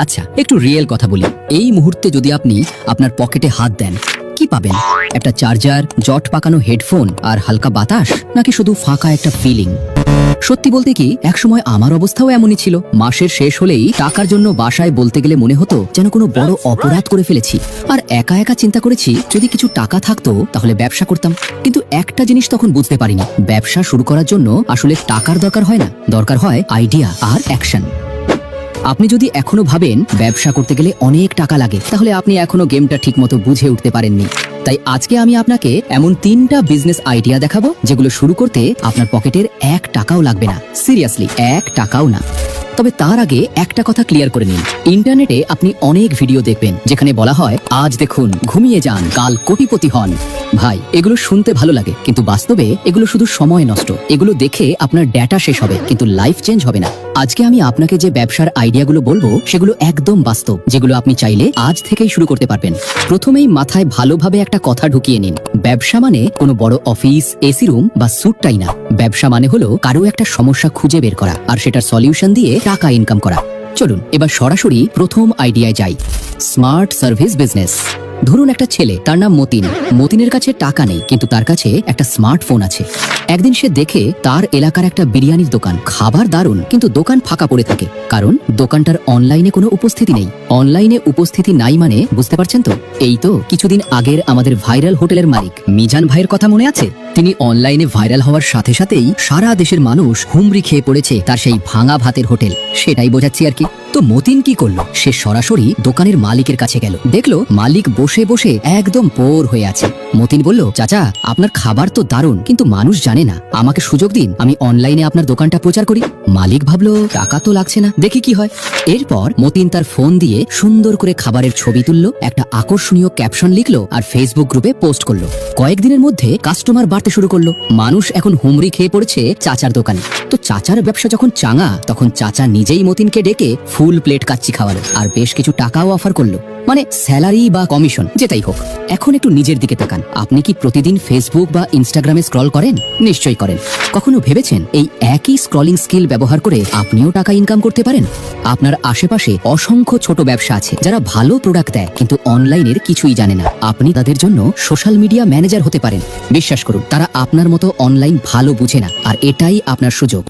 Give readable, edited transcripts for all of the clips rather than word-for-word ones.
আচ্ছা, একটু রিয়েল কথা বলি। এই মুহূর্তে যদি আপনি আপনার পকেটে হাত দেন, কি পাবেন? একটা চার্জার, জট পাকানো হেডফোন আর হালকা বাতাস, নাকি শুধু ফাঁকা একটা ফিলিং? সত্যি বলতে কি, একসময় আমার অবস্থাও এমনই ছিল। মাসের শেষ হলেই টাকার জন্য বাসায় বলতে গেলে মনে হতো যেন কোনো বড় অপরাধ করে ফেলেছি। আর একা একা চিন্তা করেছি, যদি কিছু টাকা থাকতো তাহলে ব্যবসা করতাম। কিন্তু একটা জিনিস তখন বুঝতে পারিনি, ব্যবসা শুরু করার জন্য আসলে টাকার দরকার হয় না, দরকার হয় আইডিয়া আর অ্যাকশন। আপনি যদি এখনো ভাবেন ব্যবসা করতে গেলে অনেক টাকা লাগে, তাহলে আপনি এখনো গেমটা ঠিকমতো বুঝে উঠতে পারেননি। তাই আজকে আমি আপনাকে এমন 3টা বিজনেস আইডিয়া দেখাবো যেগুলো শুরু করতে আপনার পকেটের 1 টাকাও লাগবে না। সিরিয়াসলি, 1 টাকাও না। তবে তার আগে একটা কথা ক্লিয়ার করে নিন। ইন্টারনেটে আপনি অনেক ভিডিও দেখবেন যেখানে বলা হয়, আজ দেখুন ঘুমিয়ে যান, কাল কোটিপতি হন। ভাই, এগুলো শুনতে ভালো লাগে, কিন্তু বাস্তবে এগুলো শুধু সময় নষ্ট। এগুলো দেখে আপনার ডেটা শেষ হবে, কিন্তু লাইফ চেঞ্জ হবে না। আজকে আমি আপনাকে যে ব্যবসার আইডিয়াগুলো বলবো সেগুলো একদম বাস্তব, যেগুলো আপনি চাইলে আজ থেকেই শুরু করতে পারবেন। প্রথমেই মাথায় ভালোভাবে একটা কথা ঢুকিয়ে নিন, ব্যবসা মানে কোনো বড় অফিস, এসি রুম বা স্যুটটাই না। ব্যবসা মানে হলো কারো একটা সমস্যা খুঁজে বের করা আর সেটার সলিউশন দিয়ে টাকা ইনকাম করা। চলুন এবার সরাসরি প্রথম আইডিয়ায় যাই, স্মার্ট সার্ভিস বিজনেস। ধরুন একটা ছেলে, তার নাম মতিন। মতিনের কাছে টাকা নেই, কিন্তু তার কাছে একটা স্মার্টফোন আছে। একদিন সে দেখে তার এলাকার একটা বিরিয়ানির দোকান, খাবার দারুণ, কিন্তু দোকান ফাঁকা পড়ে থাকে, কারণ দোকানটার অনলাইনে কোনো উপস্থিতি নেই। অনলাইনে উপস্থিতি নাই মানে বুঝতে পারছেন তো? এই তো কিছুদিন আগের আমাদের ভাইরাল হোটেলের মালিক মিজান ভাইয়ের কথা মনে আছে? তিনি অনলাইনে ভাইরাল হওয়ার সাথে সাথেই সারা দেশের মানুষ হুমড়ি খেয়ে পড়েছে তার সেই ভাঙা ভাতের হোটেল। সেটাই বোঝাচ্ছি আর কি। তো মতিন কি করলো? সে সরাসরি দোকানের মালিকের কাছে গেল। দেখলো মালিক বসে বসে একদম বোর হয়ে আছে। মতিন বলল, চাচা, আপনার খাবার তো দারুণ, কিন্তু মানুষ জানে না। আমাকে সুযোগ দিন, আমি অনলাইনে আপনার দোকানটা প্রচার করি। মালিক ভাবলো, টাকা তো লাগছে না, দেখি কি হয়। এরপর মতিন তার ফোন দিয়ে সুন্দর করে খাবারের ছবি তুললো, একটা আকর্ষণীয় ক্যাপশন লিখলো আর ফেসবুক গ্রুপে পোস্ট করলো। কয়েকদিনের মধ্যে কাস্টমার বাড়তে শুরু করলো। মানুষ এখন হুমড়ি খেয়ে পড়েছে চাচার দোকানে। তো চাচার ব্যবসা যখন চাঙা, তখন চাচা নিজেই মতিনকে ডেকে ফুল প্লেট কাচ্চি খাওয়ালো আর বেশ কিছু টাকাও অফার করলো, মানে স্যালারি বা কমিশন যেটাই হোক। এখন একটু নিজের দিকে তাকান। আপনি কি প্রতিদিন ফেসবুক বা ইনস্টাগ্রামে স্ক্রল করেন? নিশ্চয়ই করেন। কখনো ভেবেছেন এই একই স্ক্রলিং স্কিল ব্যবহার করে আপনিও টাকা ইনকাম করতে পারেন? আপনার আশেপাশে অসংখ্য ছোট ব্যবসা আছে যারা ভালো প্রোডাক্ট দেয় কিন্তু অনলাইনের কিছুই জানে না। আপনি তাদের জন্য সোশ্যাল মিডিয়া ম্যানেজার হতে পারেন। বিশ্বাস করুন, তারা আপনার মতো অনলাইন ভালো বুঝে না, আর এটাই আপনার সুযোগ।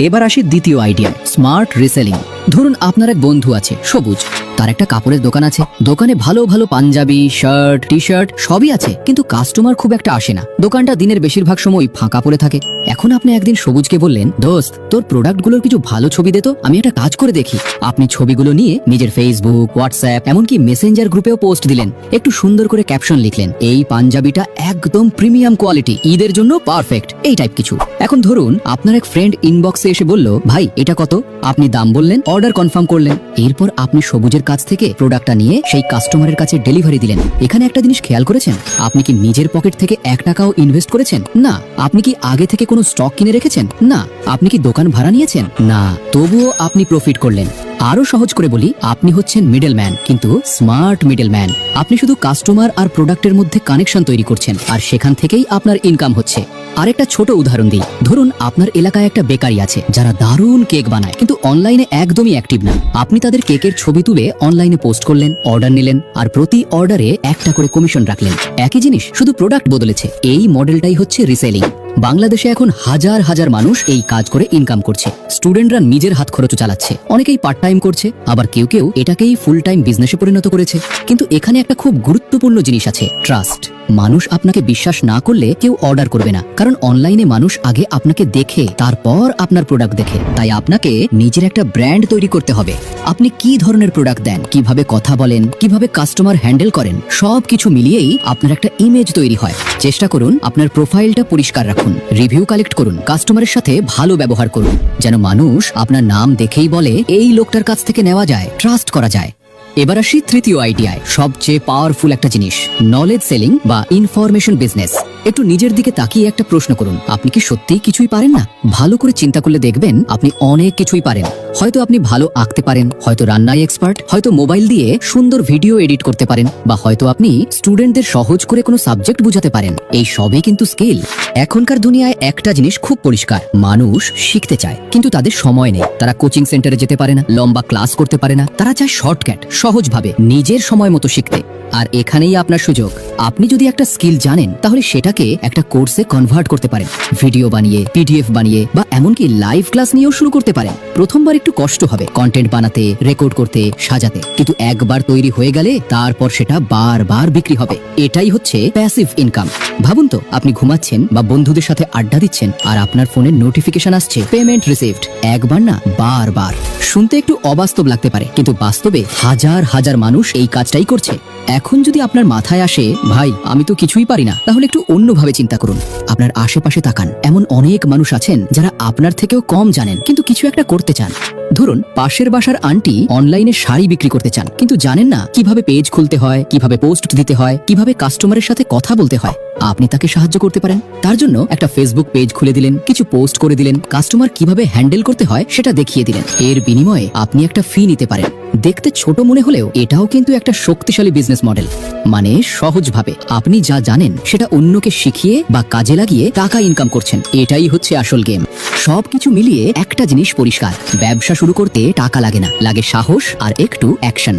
এবার আসি দ্বিতীয় আইডিয়া, স্মার্ট রিসেলিং। ধরুন আপনার এক বন্ধু আছে সবুজ, তার একটা কাপড়ের দোকান আছে। দোকানে ভালো ভালো পাঞ্জাবি, শার্ট, টি শার্ট সবই আছে, কিন্তু কাস্টমার খুব একটা আসে না। দোকানটা দিনের বেশিরভাগ সময় ফাঁকা পড়ে থাকে। এখন আপনি একদিন সবুজকে বললেন, দোস্ত, তোর প্রোডাক্টগুলোর কিছু ভালো ছবি দে তো, আমি একটা কাজ করে দেখি। আপনি ছবিগুলো নিয়ে নিজের ফেসবুক, হোয়াটসঅ্যাপ, এমনকি মেসেঞ্জার গ্রুপেও পোস্ট দিলেন। একটু সুন্দর করে ক্যাপশন লিখলেন, এই পাঞ্জাবিটা একদম প্রিমিয়াম কোয়ালিটি, ঈদের জন্য পারফেক্ট, এই টাইপ কিছু। এখন ধরুন আপনার এক ফ্রেন্ড ইনবক্সে এসে বলল, ভাই এটা কত? আপনি দাম বললেন, অর্ডার কনফার্ম করলেন। এরপর আপনি সবুজের কাছ থেকে প্রোডাক্টটা নিয়ে সেই কাস্টমারের কাছে ডেলিভারি দিলেন। এখানে একটা জিনিস খেয়াল করেছেন? আপনি কি নিজের পকেট থেকে 1 টাকাও ইনভেস্ট করেছেন? না। আপনি কি আগে থেকে কোনো স্টক কিনে রেখেছেন? না। আপনি কি দোকান ভাড়া নিয়েছেন? না। তবুও আপনি প্রফিট করলেন। আরো সহজ করে বলি, আপনি হচ্ছেন মিডল ম্যান, কিন্তু স্মার্ট মিডল ম্যান। আপনি শুধু কাস্টমার আর প্রোডাক্টের মধ্যে কানেকশন তৈরি করছেন, আর সেখান থেকেই আপনার ইনকাম হচ্ছে। আরেকটা ছোট উদাহরণ দিই। ধরুন আপনার এলাকায় একটা বেকারি আছে যারা দারুণ কেক বানায়, কিন্তু অনলাইনে একদমই অ্যাক্টিভ না। আপনি তাদের কেকের ছবি তুলে অনলাইনে পোস্ট করলেন, অর্ডার নিলেন, আর প্রতি অর্ডারে 1 টাকা করে কমিশন রাখলেন। একই জিনিস, শুধু প্রোডাক্ট বদলেছে। এই মডেলটাই হচ্ছে রিসেলিং। বাংলাদেশে এখন হাজার হাজার মানুষ এই কাজ করে ইনকাম করছে। স্টুডেন্টরা নিজের হাত খরচ চালাচ্ছে, অনেকেই পার্ট টাইম করছে, আবার কেউ কেউ এটাকেই ফুল টাইম বিজনেসে পরিণত করেছে। কিন্তু এখানে একটা খুব গুরুত্বপূর্ণ জিনিস আছে, ট্রাস্ট। মানুষ আপনাকে বিশ্বাস না করলে কেউ অর্ডার করবে না, কারণ অনলাইনে মানুষ আগে আপনাকে দেখে তারপর আপনার প্রোডাক্ট দেখে। তাই আপনাকে নিজের একটা ব্র্যান্ড তৈরি করতে হবে। আপনি কি ধরনের প্রোডাক্ট দেন, কিভাবে কথা বলেন, কিভাবে কাস্টমার হ্যান্ডেল করেন, সবকিছু মিলিয়েই আপনার একটা ইমেজ তৈরি হয়। চেষ্টা করুন আপনার প্রোফাইলটা পরিষ্কার রাখুন, রিভিউ কালেক্ট করুন, কাস্টমারের সাথে ভালো ব্যবহার করুন, যেন মানুষ আপনার নাম দেখেই বলে, এই লোকটার কাছ থেকে নেওয়া যায়, ট্রাস্ট করা যায়। এবার আসি তৃতীয় আইডিয়ায়, সবচেয়ে পাওয়ারফুল একটা জিনিস, নলেজ সেলিং বা ইনফরমেশন বিজনেস। একটু নিজের দিকে তাকিয়ে একটা প্রশ্ন করুন, আপনি কি সত্যিই কিছুই পারেন না? ভালো করে চিন্তা করলে দেখবেন আপনি অনেক কিছুই পারেন। হয়তো আপনি ভালো আঁকতে পারেন, হয়তো রান্নায় এক্সপার্ট, হয়তো মোবাইল দিয়ে সুন্দর ভিডিও এডিট করতে পারেন, বা হয়তো আপনি স্টুডেন্টদের সহজ করে কোনো সাবজেক্ট বুঝাতে পারেন। এই সবই কিন্তু স্কিল। এখনকার দুনিয়ায় একটা জিনিস খুব পরিষ্কার, মানুষ শিখতে চায় কিন্তু তাদের সময় নেই। তারা কোচিং সেন্টারে যেতে পারে না, লম্বা ক্লাস করতে পারে না, তারা চায় শর্টকাট, সহজভাবে নিজের সময় মতো শিখতে। আর এখানেই আপনার সুযোগ। আপনি যদি একটা স্কিল জানেন তাহলে সেটাকে একটা কোর্সে কনভার্ট করতে পারেন, ভিডিও বানিয়ে, পিডিএফ বানিয়ে, বা এমনকি লাইভ ক্লাস নিয়েও শুরু করতে পারেন। প্রথমবার একটু কষ্ট হবে কন্টেন্ট বানাতে, রেকর্ড করতে, সাজাতে, কিন্তু একবার তৈরি হয়ে গেলে তারপর সেটা বারবার বিক্রি হবে। এটাই হচ্ছে প্যাসিভ ইনকাম। ভাবুন তো, আপনি ঘুমাচ্ছেন বা বন্ধুদের সাথে আড্ডা দিচ্ছেন আর আপনার ফোনে নোটিফিকেশন আসছে পেমেন্ট রিসিভড। একবার না, বারবার। শুনতে একটু অবাস্তব লাগতে পারে, কিন্তু বাস্তবে হাজার হাজার মানুষ এই কাজটাই করছে। এখন যদি আপনার মাথায় আসে ভাই আমি তো কিছুই পারি না, তাহলে একটু অন্যভাবে চিন্তা করুন। আপনার আশেপাশে তাকান, এমন অনেক মানুষ আছেন যারা আপনার থেকেও কম জানেন কিন্তু কিছু একটা করতে চান। ধরুন পাশের বাসার আন্টি অনলাইনে শাড়ি বিক্রি করতে চান কিন্তু জানেন না কিভাবে পেজ খুলতে হয়, কিভাবে পোস্ট দিতে হয়, কিভাবে কাস্টমারের সাথে কথা বলতে হয়। আপনি তাকে সাহায্য করতে পারেন। তার জন্য একটা ফেসবুক পেজ খুলে দিলেন, কিছু পোস্ট করে দিলেন, কাস্টমার কিভাবে হ্যান্ডেল করতে হয় সেটা দেখিয়ে দিলেন। এর বিনিময়ে আপনি একটা ফি নিতে পারেন। দেখতে ছোট মনে হলেও এটাও কিন্তু একটা শক্তিশালী বিজনেস মডেল। মানে সহজভাবে আপনি যা জানেন সেটা অন্যকে শিখিয়ে বা কাজে লাগিয়ে টাকা ইনকাম করছেন। এটাই হচ্ছে আসল গেম। সবকিছু মিলিয়ে একটা জিনিস পরিষ্কার, ব্যবসা শুরু করতে টাকা লাগে না, লাগে সাহস আর একটু অ্যাকশন।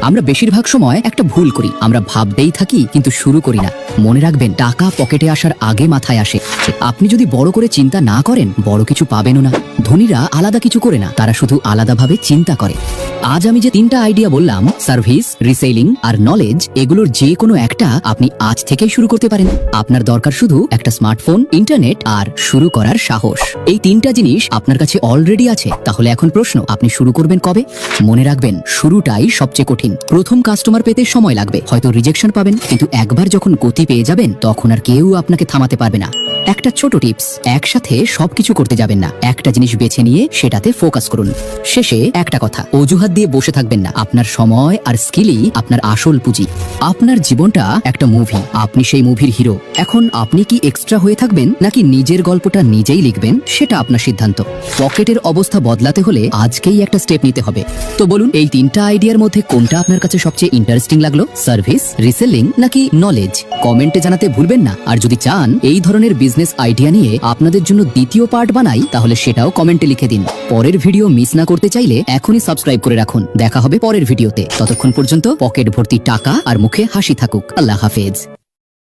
আমরা বেশিরভাগ সময় একটা ভুল করি, আমরা ভাবতেই থাকি কিন্তু শুরু করি না। মনে রাখবেন, টাকা পকেটে আসার আগে মাথায় আসে। আপনি যদি বড় করে চিন্তা না করেন, বড় কিছু পাবেনও না। ধনীরা আলাদা কিছু করে না, তারা শুধু আলাদাভাবে চিন্তা করে। আজ আমি যে তিনটা আইডিয়া বললাম, সার্ভিস, রিসেলিং আর নলেজ, এগুলোর যে কোনো একটা আপনি আজ থেকেই শুরু করতে পারেন। আপনার দরকার শুধু একটা স্মার্টফোন, ইন্টারনেট আর শুরু করার সাহস। এই তিনটা জিনিস আপনার কাছে অলরেডি আছে। তাহলে এখন প্রশ্ন, আপনি শুরু করবেন কবে? মনে রাখবেন, শুরুটাই সবচেয়ে কঠিন। প্রথম কাস্টমার পেতে সময় লাগবে, হয়তো রিজেকশন পাবেন, কিন্তু একবার যখন গতি পেয়ে যাবেন তখন আর কেউ আপনাকে থামাতে পারবে না। একটা ছোট টিপস, একসাথে সবকিছু করতে যাবেন না, একটা জিনিস বেছে নিয়ে সেটাতে ফোকাস করুন। শেষে একটা কথা, অজুহাত দিয়ে বসে থাকবেন না। আপনার সময় আর স্কিলই আপনার আসল পুঁজি। আপনার জীবনটা একটা মুভি, আপনি সেই মুভির হিরো। এখন আপনি কি এক্সট্রা হয়ে থাকবেন নাকি নিজের গল্পটা নিজেই লিখবেন, সেটা আপনার সিদ্ধান্ত। পকেটের অবস্থা বদলাতে হলে আজকেই একটা স্টেপ নিতে হবে। তো বলুন, এই তিনটা আইডিয়ার মধ্যে কোনটা আপনার কাছে সবচেয়ে ইন্টারেস্টিং লাগলো? সার্ভিস, রিসেলিং নাকি নলেজ? কমেন্টে জানাতে ভুলবেন না। আর যদি চান এই ধরনের বিজনেস আইডিয়া নিয়ে আপনাদের জন্য দ্বিতীয় পার্ট বানাই, তাহলে সেটাও কমেন্টে লিখে দিন। পরের ভিডিও মিস না করতে চাইলে এখনই সাবস্ক্রাইব করে রাখুন। দেখা হবে পরের ভিডিওতে। ততক্ষণ পর্যন্ত পকেট ভর্তি টাকা আর মুখে হাসি থাকুক। আল্লাহ হাফেজ।